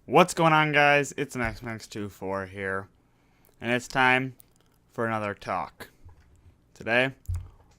What's going on, guys? It's an XMax24 here, and it's time for another talk. Today,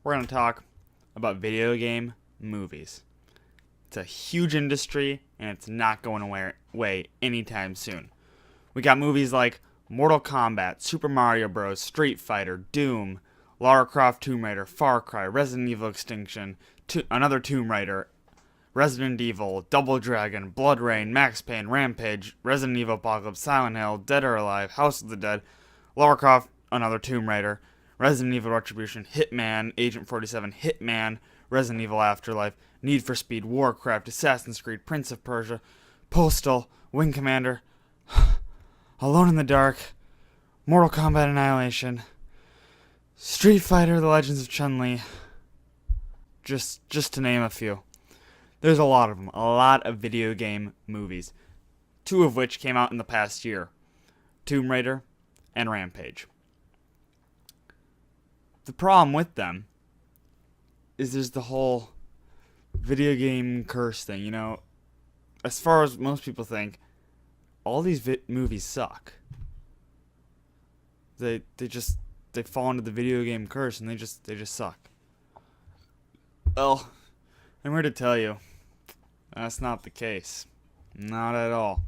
we're going to talk about video game movies. It's a huge industry, and it's not going away anytime soon. We got movies like Mortal Kombat, Super Mario Bros., Street Fighter, Doom, Lara Croft Tomb Raider, Far Cry, Resident Evil Extinction, another Tomb Raider, Resident Evil, Double Dragon, Blood Rain, Max Payne, Rampage, Resident Evil Apocalypse, Silent Hill, Dead or Alive, House of the Dead, Lara Croft, another Tomb Raider, Resident Evil Retribution, Hitman, Agent 47, Hitman, Resident Evil Afterlife, Need for Speed, Warcraft, Assassin's Creed, Prince of Persia, Postal, Wing Commander, Alone in the Dark, Mortal Kombat Annihilation, Street Fighter, The Legends of Chun-Li, just to name a few. There's a lot of them, a lot of video game movies, two of which came out in the past year, Tomb Raider and Rampage. The problem with them is there's the whole video game curse thing, you know. As far as most people think, all these movies suck. They fall into the video game curse and they just suck. Well, I'm here to tell you, that's not the case. Not at all.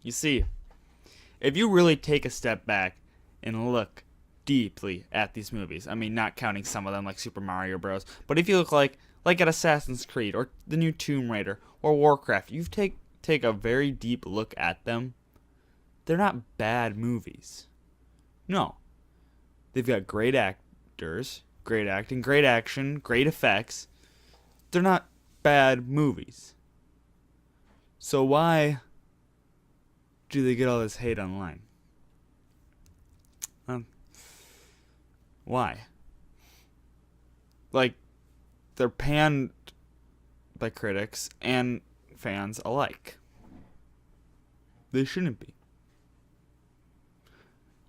You see, if you really take a step back and look deeply at these movies, I mean, not counting some of them like Super Mario Bros., but if you look like at Assassin's Creed or the new Tomb Raider or Warcraft, you take a very deep look at them, they're not bad movies. No. They've got great actors, great acting, great action, great effects. They're not bad movies. So why do they get all this hate online? Why? Like, they're panned by critics and fans alike. They shouldn't be.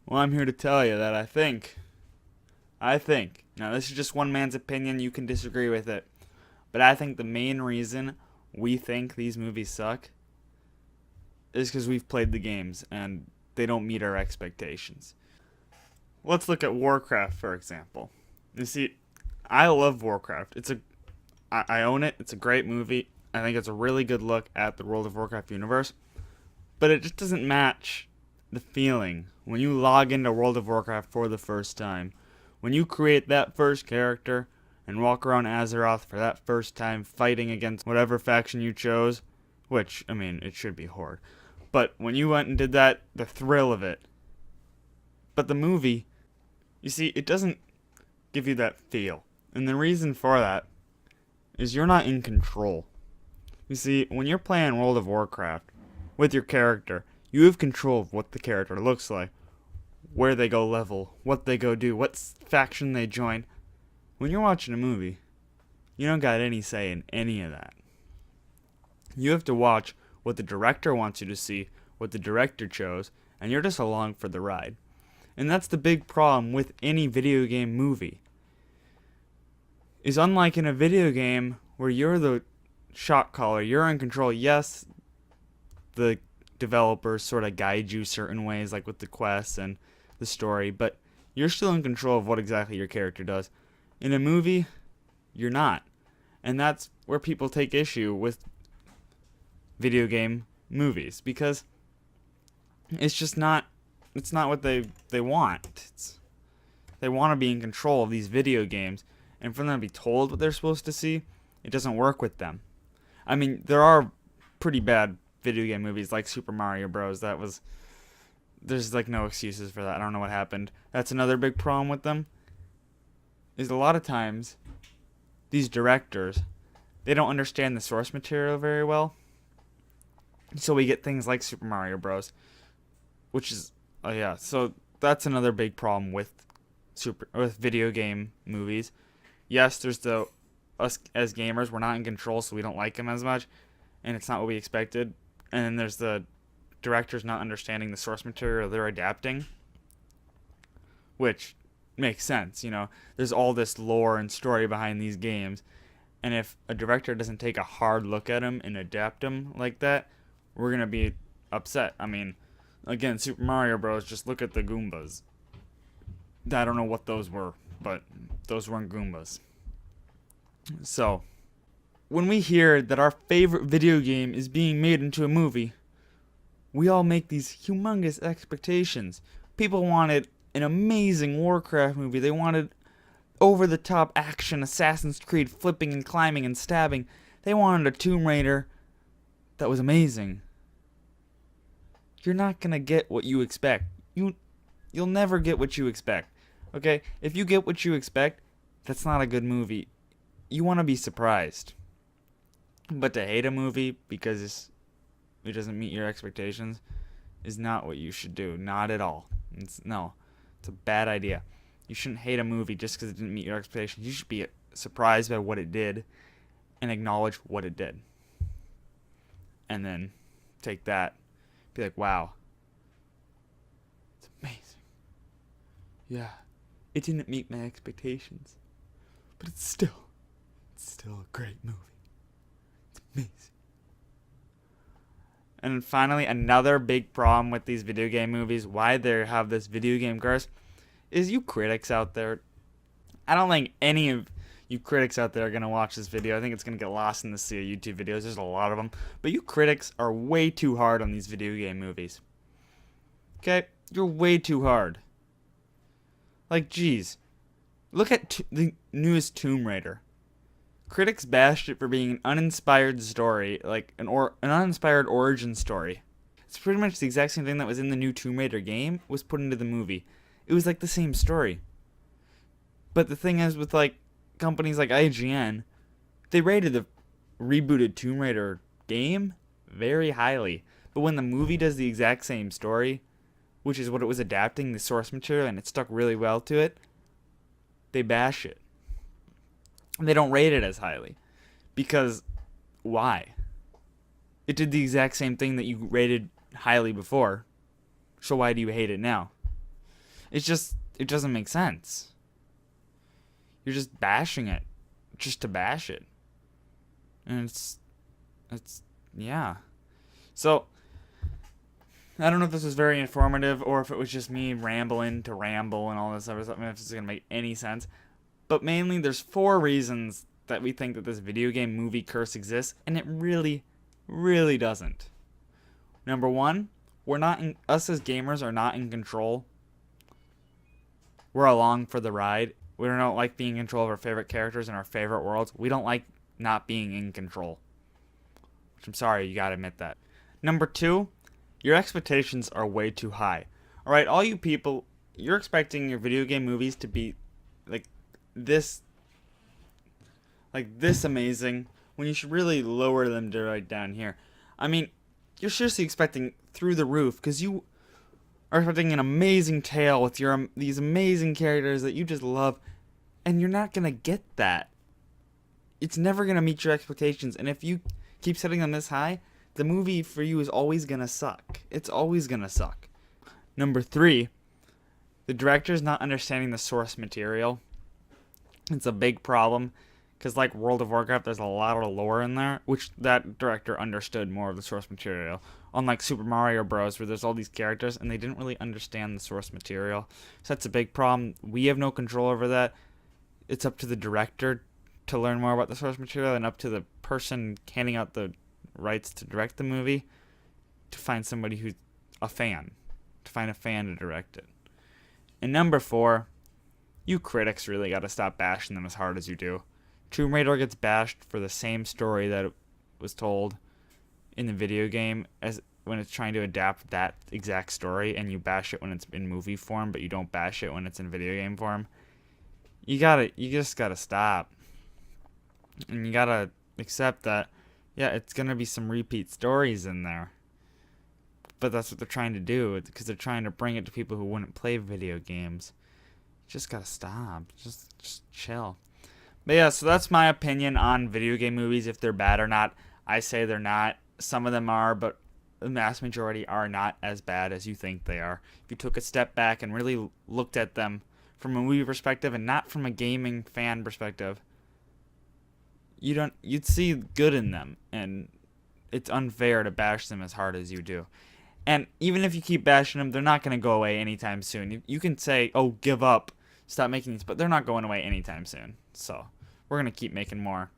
Well, I'm here to tell you that I think, now this is just one man's opinion, you can disagree with it, but I think the main reason we think these movies suck is because we've played the games and they don't meet our expectations. Let's look at Warcraft, for example. You see, I love Warcraft. I own it. It's a great movie. I think it's a really good look at the World of Warcraft universe, but it just doesn't match the feeling when you log into World of Warcraft for the first time. When you create that first character and walk around Azeroth for that first time fighting against whatever faction you chose, which, I mean, it should be Horde. But when you went and did that, the thrill of it. But the movie, you see, it doesn't give you that feel. And the reason for that is you're not in control. You see, when you're playing World of Warcraft with your character, you have control of what the character looks like, where they go level, what they go do, what faction they join. When you're watching a movie, you don't got any say in any of that. You have to watch what the director wants you to see, what the director chose, and you're just along for the ride. And that's the big problem with any video game movie. Is unlike in a video game where you're the shot caller, you're in control. Yes, the developers sort of guide you certain ways, like with the quests and the story, but you're still in control of what exactly your character does. In a movie, you're not. And that's where people take issue with video game movies, because it's just not, it's not what they want. They want to be in control of these video games, and for them to be told what they're supposed to see, it doesn't work with them. I mean, there are pretty bad video game movies like Super Mario Bros. There's like no excuses for that. I don't know what happened. That's another big problem with them, is a lot of times these directors, they don't understand the source material very well. So we get things like Super Mario Bros., which is, so that's another big problem with video game movies. Yes, there's us as gamers, we're not in control, so we don't like them as much, and it's not what we expected. And then there's the directors not understanding the source material they're adapting, which makes sense, you know. There's all this lore and story behind these games, and if a director doesn't take a hard look at them and adapt them like that, we're gonna be upset. I mean, again, Super Mario Bros. Just look at the Goombas. I don't know what those were, but those weren't Goombas. So, when we hear that our favorite video game is being made into a movie, we all make these humongous expectations. People wanted an amazing Warcraft movie. They wanted over-the-top action, Assassin's Creed, flipping and climbing and stabbing. They wanted a Tomb Raider that was amazing. You're not gonna get what you expect. You'll never get what you expect. Okay? If you get what you expect, that's not a good movie. You want to be surprised. But to hate a movie because it doesn't meet your expectations is not what you should do. Not at all. It's a bad idea. You shouldn't hate a movie just because it didn't meet your expectations. You should be surprised by what it did and acknowledge what it did. And then take that. Be like, wow. It's amazing. Yeah. It didn't meet my expectations. But it's still a great movie. It's amazing. And finally, another big problem with these video game movies, why they have this video game curse, is you critics out there. I don't think any of you critics out there are going to watch this video. I think it's going to get lost in the sea of YouTube videos. There's a lot of them. But you critics are way too hard on these video game movies. Okay? You're way too hard. Like, geez. Look at the newest Tomb Raider. Critics bashed it for being an uninspired story, like an uninspired origin story. It's pretty much the exact same thing that was in the new Tomb Raider game was put into the movie. It was like the same story. But the thing is with like companies like IGN, they rated the rebooted Tomb Raider game very highly. But when the movie does the exact same story, which is what it was adapting, the source material, and it stuck really well to it, they bash it. They don't rate it as highly. Because why? It did the exact same thing that you rated highly before. So why do you hate it now? It doesn't make sense. You're just bashing it. Just to bash it. And it's yeah. So, I don't know if this was very informative or if it was just me rambling to ramble and all this other stuff. I mean, if this is going to make any sense. But mainly, there's 4 reasons that we think that this video game movie curse exists, and it really, really doesn't. Number 1, us as gamers are not in control. We're along for the ride. We don't like being in control of our favorite characters and our favorite worlds. We don't like not being in control. Which I'm sorry, you gotta admit that. Number 2, your expectations are way too high. Alright, all you people, you're expecting your video game movies to be like this amazing when you should really lower them to right down here. I mean, you're seriously expecting through the roof because you are expecting an amazing tale with these amazing characters that you just love, and you're not gonna get that. It's never gonna meet your expectations, and if you keep setting them this high, the movie for you is always gonna suck. It's always gonna suck. Number 3, the director's not understanding the source material. It's a big problem, because like World of Warcraft, there's a lot of lore in there, which that director understood more of the source material. Unlike Super Mario Bros., where there's all these characters, and they didn't really understand the source material. So that's a big problem. We have no control over that. It's up to the director to learn more about the source material, and up to the person handing out the rights to direct the movie to find somebody who's a fan. To find a fan to direct it. And number 4, you critics really gotta stop bashing them as hard as you do. Tomb Raider gets bashed for the same story that it was told in the video game as when it's trying to adapt that exact story, and you bash it when it's in movie form, but you don't bash it when it's in video game form. You just gotta stop. And you gotta accept that, yeah, it's gonna be some repeat stories in there. But that's what they're trying to do, because they're trying to bring it to people who wouldn't play video games. You just gotta stop. Just chill. But yeah, so that's my opinion on video game movies, if they're bad or not. I say they're not. Some of them are, but the vast majority are not as bad as you think they are. If you took a step back and really looked at them from a movie perspective and not from a gaming fan perspective, you'd see good in them. And it's unfair to bash them as hard as you do. And even if you keep bashing them, they're not going to go away anytime soon. You can say, oh, give up, stop making these, but they're not going away anytime soon. So we're going to keep making more.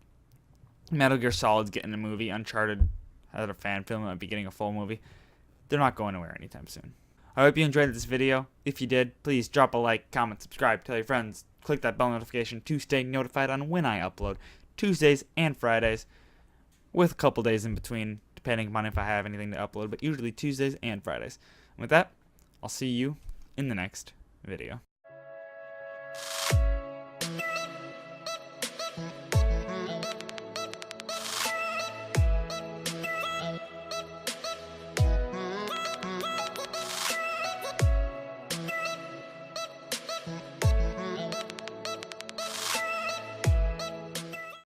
Metal Gear Solid's getting a movie. Uncharted had a fan film. It might be getting a full movie. They're not going anywhere anytime soon. I hope you enjoyed this video. If you did, please drop a like, comment, subscribe, tell your friends. Click that bell notification to stay notified on when I upload. Tuesdays and Fridays, with a couple days in between, depending upon if I have anything to upload, but usually Tuesdays and Fridays. And with that, I'll see you in the next video.